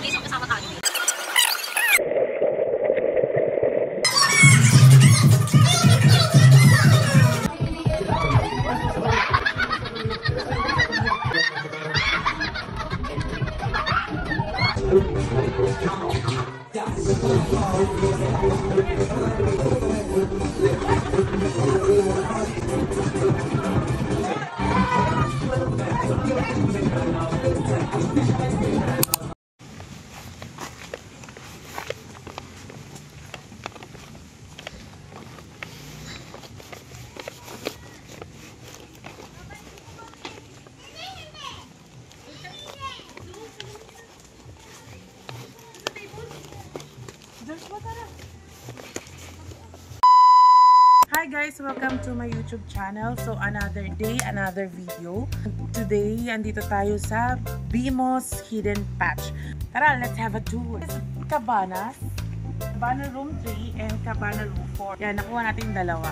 Paradiso kasama tayo. Hi guys! Welcome to my YouTube channel. So another day, another video. Today, andito tayo sa Bimos Hidden Patch. Tara, let's have a tour. Cabanas, Cabana Room 3 and Cabana Room 4. Yan, nakuha natin yung dalawa.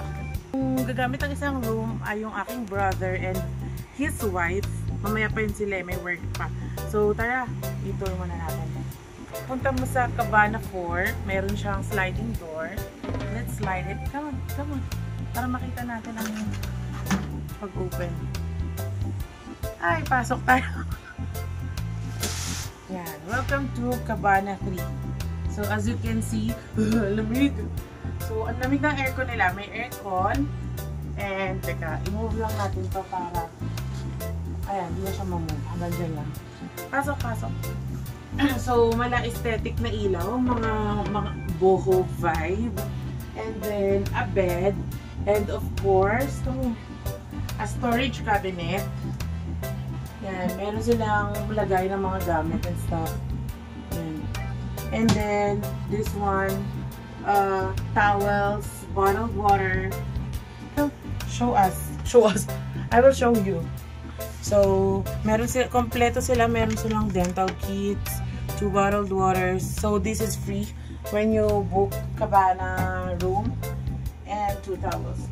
Kung gagamit ang isang room ay yung aking brother and his wife. Mamaya pa yun sila, may work pa. So tara, i-tour muna natin. Punta mo sa Cabana 4, meron siyang sliding door. Let's slide it. Come on, come on. Para makita natin ang pag-open. Ay, pasok tayo. Yan. Welcome to Cabana 3. So, as you can see, lamig. So, ang lamig ng aircon nila. May aircon. And, teka, i-move lang natin to para ayan, hindi na siya mamove. Hanggang dyan lang. Pasok, pasok. So, mala aesthetic na ilaw. Mga boho vibe. And then, a bed. And of course, a storage cabinet. Yan, meron silang lagay ng mga gamit and stuff. Yan. And then, this one, towels, bottled water. Show us. Show us. I will show you. So, meron sila, kompleto sila. Meron silang dental kits, 2 bottled waters. So, this is free when you book Cabana room. And 2 towels.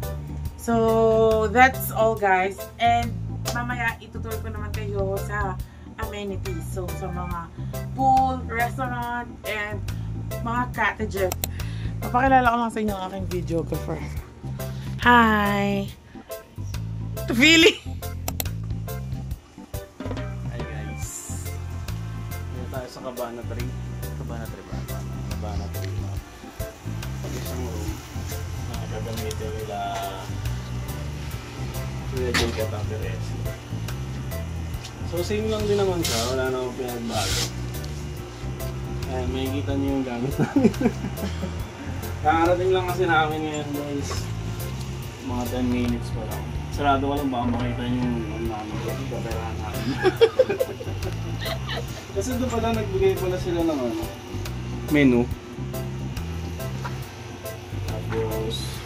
So, that's all guys. And mamaya itutur ko naman kayo sa amenities. So, sa mga pool, restaurant, and mga cottages. Papakilala ko lang sa inyo ang aking videographer. Hi! Philly! Hi guys! Dito tayo sa Cabana 3. Cabana 3 ba? Cabana 3 ba? Pag-isang room. Gagamitin nila Kuya Jun Kataperes. So same lang din naman siya, wala namang pinagbago. Ayan, makikita niyo yung gamit namin. Kakarating lang kasi namin ngayon guys, mga 10 minutes pa lang. Sarado ko lang baka makita niyo yung namin kasi kaperahan namin. Kasi doon pala nagbigay pala sila ng menu. Tapos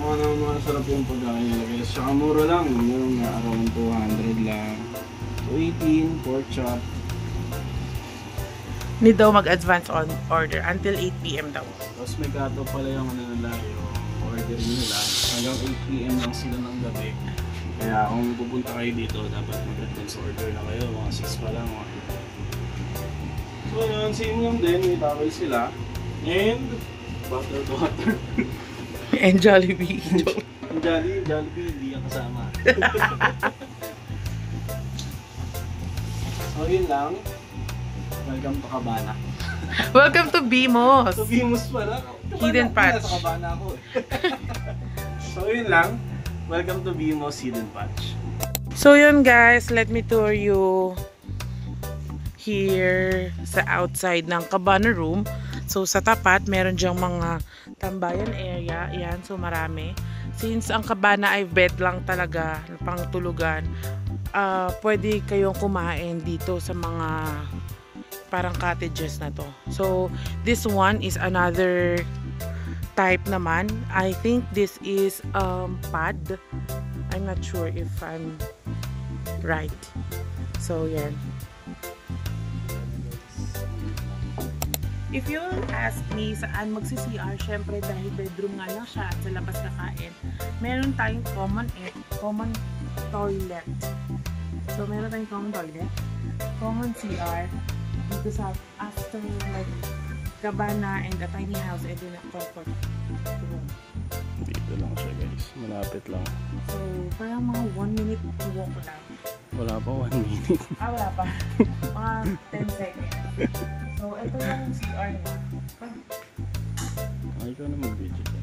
mga sarap yung pagkain nila guys. Saka mura lang, yung around 200 lang. 218, pork chop. Need daw mag-advance on order until 8 PM daw. Tapos may kato pala yung nila, yung ordering nila. Hanggang 8 PM lang sila ng gabi. Kaya kung pupunta kayo dito, dapat mag-advance order na kayo. Mga 6 pa lang. So yun, same lang din. May towel sila. And bottled water. And Jollibee. Jollibee, hindi ang kasama. So yun lang. Welcome to Cabana. Welcome to Bimos. So Bimos pala. Hidden Patch. Sa Cabana ako. So yun lang. Welcome to Bimos Hidden Patch. So yun guys, let me tour you here sa outside ng Cabana room. So sa tapat, meron diyang mga tambayan area. Yan, so marami. Since ang Cabana ay bed lang talaga, pang tulugan, pwede kayong kumain dito sa mga parang cottages na to. So this one is another type naman. I think this is pad. I'm not sure if I'm right. So yan. If you ask me saan magsi-CR, syempre dahil bedroom nga lang siya at sa labas kakain, meron tayong common toilet. So meron tayong common toilet, common CR dito sa gusto mo cabana and a tiny house, eh din ako. Dito lang siya guys, malapit lang. So, parang mga 1 minute walk lang. Wala pa 1 minute. Wala pa. Mga 10 seconds. So, ito yung CR niya. Ikaw na mag-video dyan.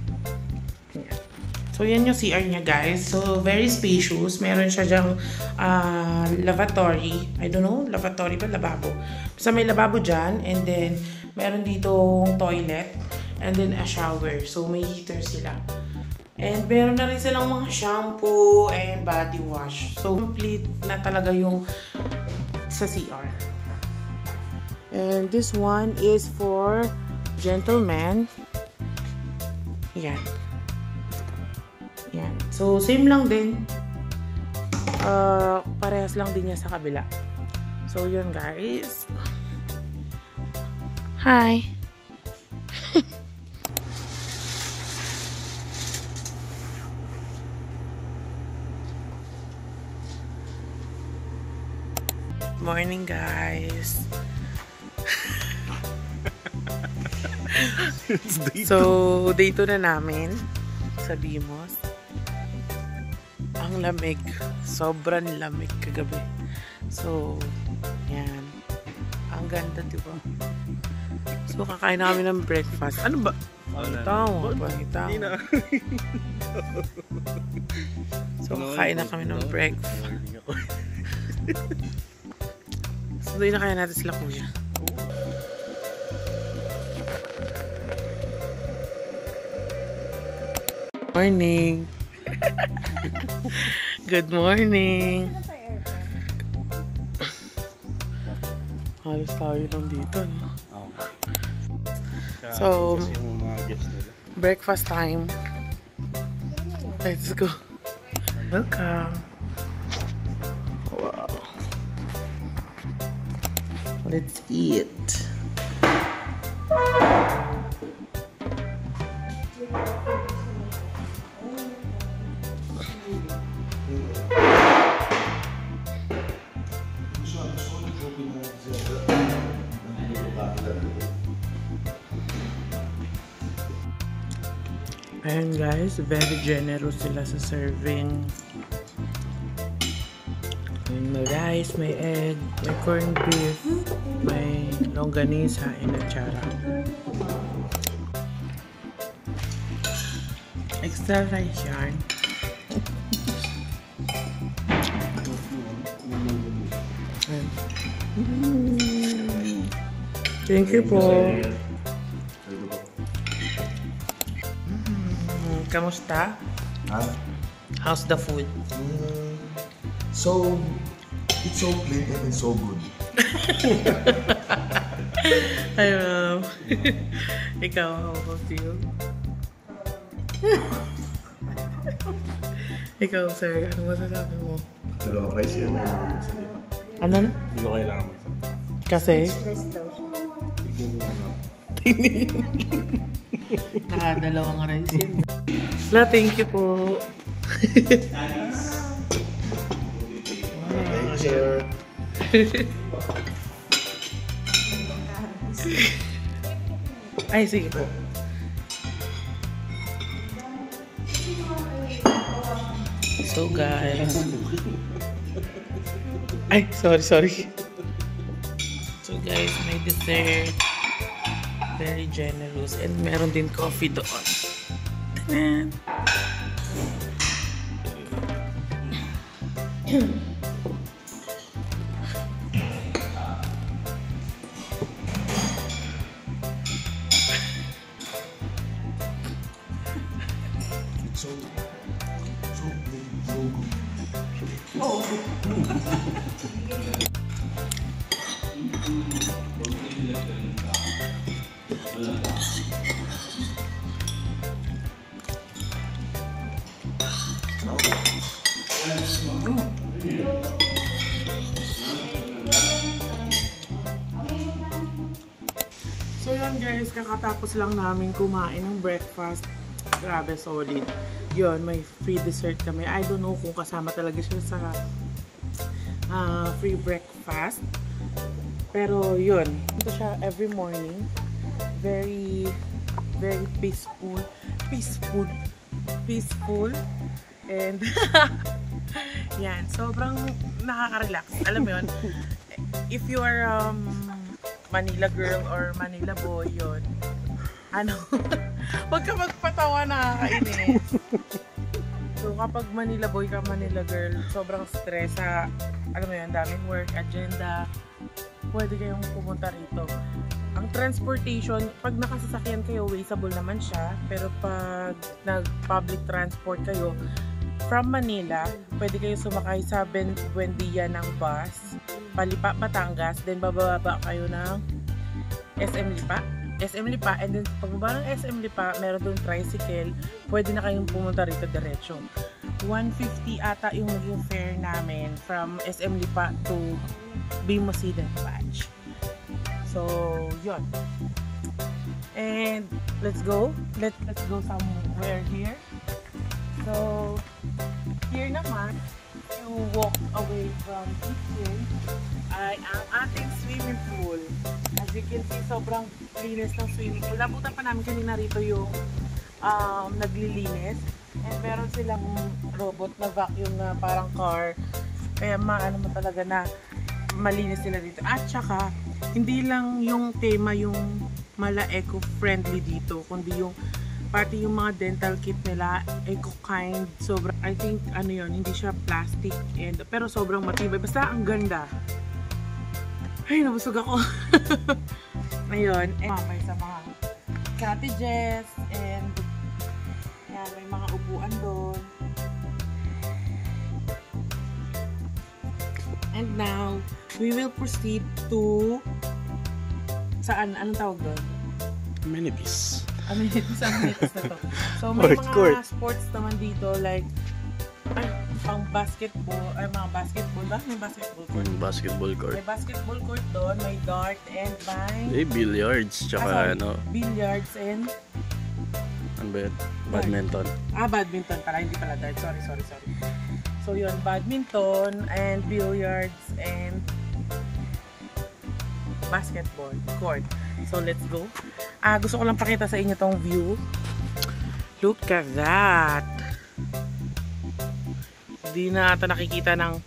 So, yan yung CR niya guys. So, very spacious. Meron siya dyang lavatory. I don't know, lavatory ba? Lababo. So, may lababo dyan. And then, meron ditong toilet. And then, a shower. So, may heater sila. And meron na rin silang mga shampoo and body wash. So, complete na talaga yung sa CR. And this one is for gentlemen. Yan. Yan. So, same lang din. Parehas lang din niya sa kabila. So, yun guys. Hi! Morning guys. So, day 2 na namin sa Bimos. Ang lamig. Sobrang lamig kagabi. So, yan. Ang ganda, diba? So, kakain na kami ng breakfast. Ano ba? Pangitaw. So, kakain na kami ng breakfast. Sunduin na kaya natin sila kuya. Morning. Good morning. Halos tayo lang dito, no? So, breakfast time. Let's go. Welcome. Wow. Let's eat. Ayan guys, very generous sila sa serving. May rice, may egg, may corned beef, may longganisa, and achara. Extra rice yan. Thank you po. Kamusta? How's the food? So, it's so clean and it's so good. Hi, ma'am. Ikaw, how about you? Ikaw, sir, ano masasabi mo? Dalawang rice yan. Ano na? Hindi ko kailangan magsabi. Kasi? Nakadalawang rice yun. La, thank you po. Thank you, sir. Ay, sige po. So guys. Ay, sorry. So guys, may dessert. Very generous. And meron din coffee doon. Tanan! It's so clean, so good. Oh! So yun guys, kakatapos lang namin kumain ng breakfast. Grabe, solid. Yun, may free dessert kami. I don't know kung kasama talaga siya sa free breakfast. Pero yun, ito siya every morning. Very peaceful. And yan, sobrang nakaka-relax. Alam mo yun, if you are Manila girl or Manila boy, yun, ano, wag ka magpatawa, nakakainis. So kapag Manila boy ka, Manila girl, sobrang stress sa, alam mo yun, daming work, agenda, pwede kayong pumunta rito. Ang transportation, pag nakasasakyan kayo, wasteable naman siya. Pero pag nag-public transport kayo, from Manila, pwede kayo sumakay sa Buendia ng bus, Palipa, Batangas, then bababa kayo ng SM Lipa, and then pagbaba ng SM Lipa, meron doon tricycle, pwede na kayong pumunta rito diretso. 150 ata yung naging fare namin from SM Lipa to Bimos Hidden Patch. So, yun. And let's go. Let's go somewhere here. So, here naman, you walk away from kitchen ay ang ating swimming pool. As you can see, sobrang linis ng swimming pool. Nabutan pa namin kanina rito yung naglilinis. And meron silang robot na vacuum na parang car. Kaya maano mo talaga na malinis sila dito. At saka, hindi lang yung tema yung mala eco-friendly dito, kundi yung pati yung mga dental kit nila, eco-kind. Sobrang, I think, ano yun, hindi siya plastic, pero sobrang matibay. Basta ang ganda. Ay, nabusog ako. Ayun, may sa mga cottages, and yan, may mga upuan doon. And now, we will proceed to saan? Anong tawag doon? Amenities. Amenities na to. So, may mga sports naman dito, like pang basketball, mga basketball ba? May basketball court. Basketball court. May basketball court doon, may dart, and may billiards, tsaka billiards and ano ba yun? Badminton. Badminton pala, hindi pala dart. Sorry. So yun, badminton and billiards and basketball court. So let's go. Gusto ko lang pakita sa inyo tong view. Look at that. Hindi na ata nakikita ng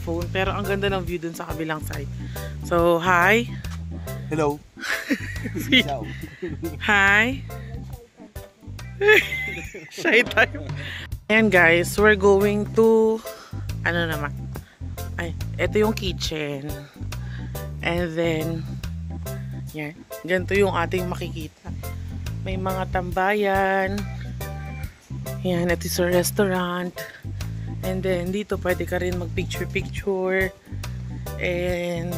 phone, pero ang ganda ng view dun sa kabilang side. So, hi. Hello. Hi. Shy time. And guys, we're going to ano naman, ito yung kitchen, and then yan, ganito yung ating makikita. May mga tambayan, yan, ito sa restaurant, and then dito pwede ka rin mag picture, and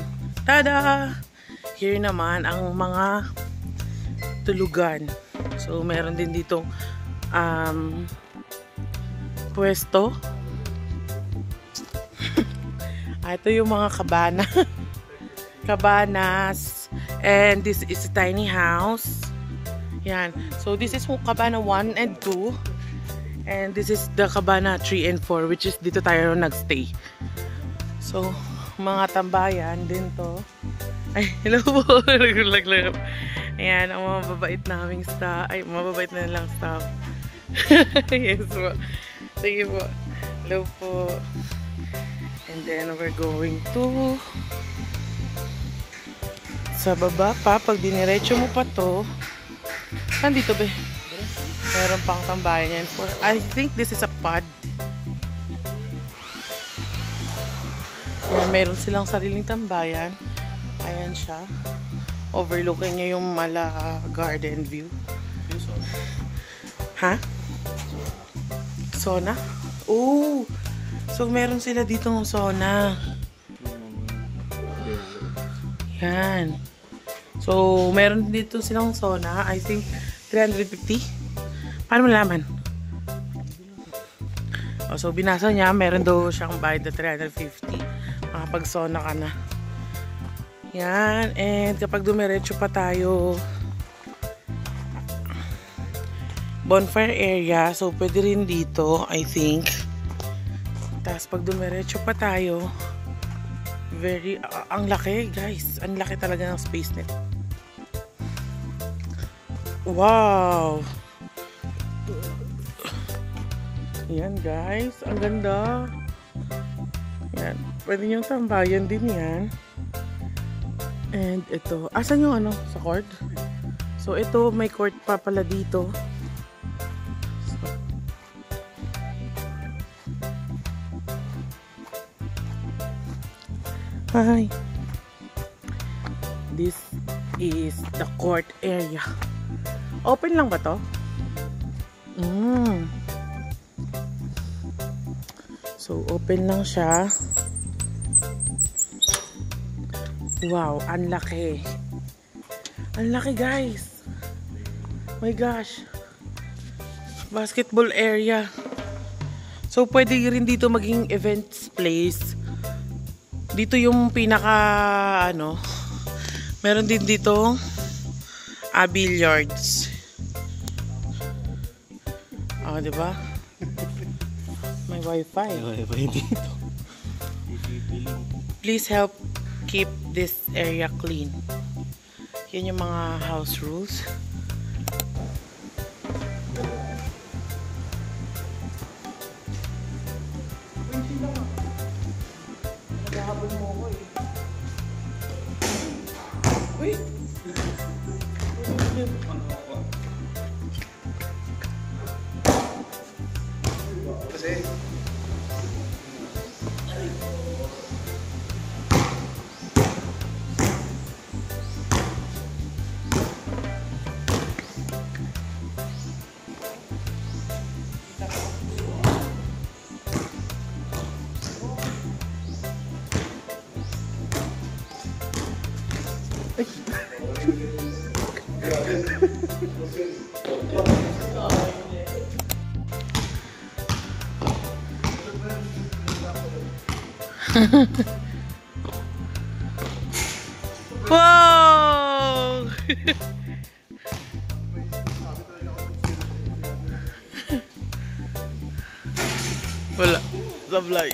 tada, here naman ang mga tulugan. So meron din ditong pwesto. Ito yung mga kabana. Cabanas. And this is a tiny house. Yan. So this is Cabana 1 and 2. And this is the Cabana 3 and 4, which is dito tayo nagstay. So, mga tambayan din to. Ay, hello po. Ayan, ang mga mababait naming staff. Ay, mababait na lang staff. Yes po. Sige po. Hello po. And then we're going to sa baba pa. Pag diniretso mo pa to, nandito ba? Meron pang tambayan yan. I think this is a pod. Ayan, meron silang sariling tambayan. Ayan siya. Overlooking niya yung Mala Garden view. Ha? Sauna? Oh! So, meron sila dito ng sauna. Yan. So, meron dito silang sauna. I think, 350. Paano mo nalaman? Oh, so, binasa niya, meron daw siyang bayad na 350. Makapag-sauna ka na. Yan. And kapag dumiretso pa tayo, bonfire area. So, pwede rin dito, I think. Tapos, pag dumiretso pa tayo, Very, ang laki guys. Ang laki talaga ng space nito. Wow! Yan guys, ang ganda. Yan, pwede niyong tambayan din yan. And ito, asan yung ano, sa court? So ito, may court pa pala dito. Hi! This is the court area. Open lang ba to? So, open lang siya. Wow, ang laki. Ang laki, guys. My gosh. Basketball area. So, pwede rin dito maging events place. Dito yung pinaka, ano, meron din dito, billiards. Oh, diba? May wifi. May wifi dito. Please help keep this area clean. Yan yung mga house rules. Naghahabol mo ko eh. Uy! Kasi Wow! Wala. Sablay.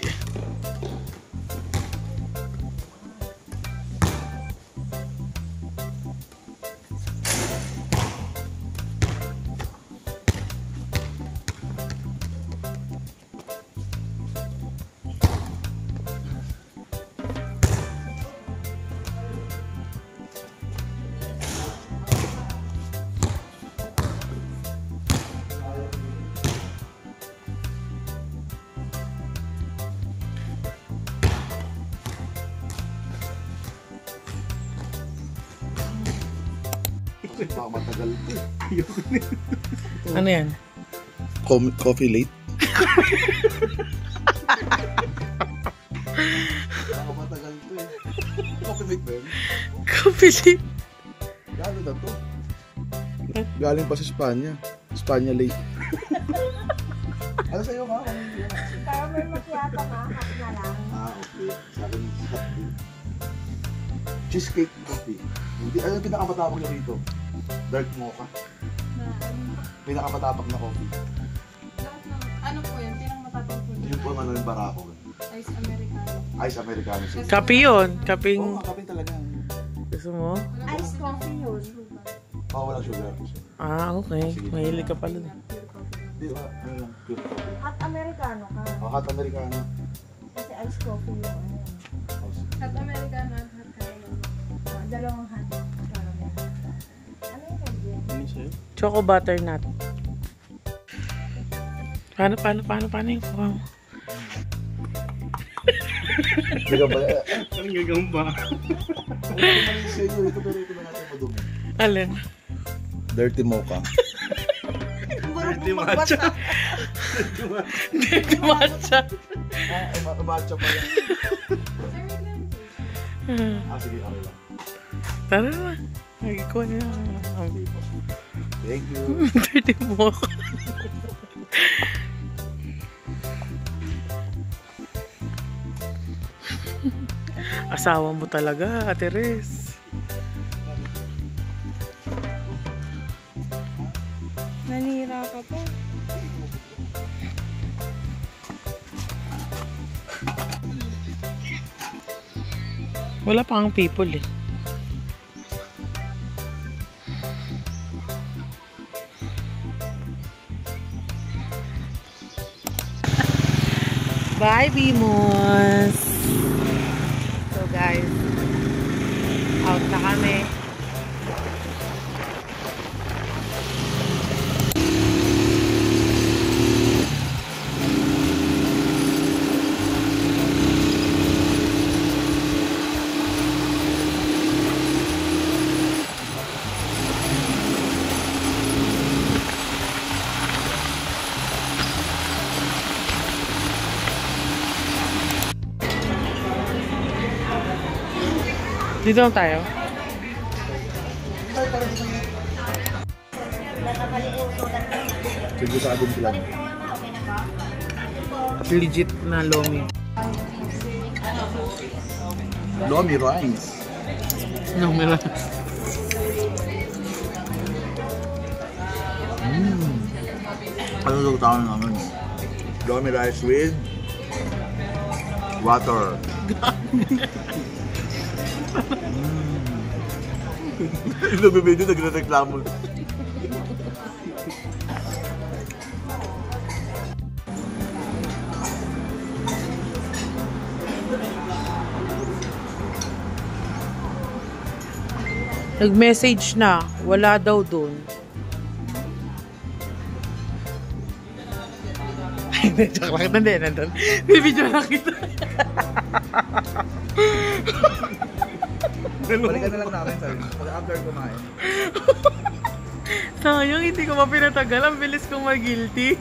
baka matagal to eh. Ano yan? Coffee late? Baka matagal to eh. Coffee late ba yun? Coffee. Galing na to. Galing pa sa Espanya. Espanya late. Ano sa'yo ka? Pero may makyata nga, hot na lang. Okay. Sa akin, hot tea. Cheesecake coffee. Hindi, ano yung pinakamatapag nyo rito? Dark mocha. Pinakamatapag na coffee. Lahat ng, ano po yan? Tinang matatang po Yun po ang ano yung barako. Ice Americano. Ice Americano. Kape yun. Kaping... Oo, kape talaga. Gusto mo? Ice coffee yun. Oo, walang sugar. Ah, okay. Mahilig ka pala. Hindi, ano lang, pure coffee. Hot Americano ka. Hot Americano. Kasi ice coffee yung ano. Hot Americano at hot caramel. Dalawang hot caramel. Ano yung kanya? Ano sa'yo? Choco butternut. Paano yung kuha mo? Hindi ka ba? Ang gagamba. Ito pero ito na natin madumi. Alin? Dirty mocha. Dirty matcha. Dirty matcha. Matcha pa yan. Sige, okay lang. Tara na. Nagikuha niya. Thank you. Dirty mocha. Asawa mo talaga, Ate Res. Nanira ka po. Wala pang people eh. Bye, Bimos! So guys, out na kami. Dito lang tayo. Sige sa atin sila. Legit na lomi. Lomi rice. No, meron. Ano yung tawag namin? Lomi rice with water. Yung nagbibideo, nagreklamo. Nag-message na. Wala daw doon. Hindi, joke lang. Nandun. Video lang kita. Balikan na lang namin, sir. Pag after kumain. Sayang, hindi ko mapinatagal. Ang bilis kong mag-guilty.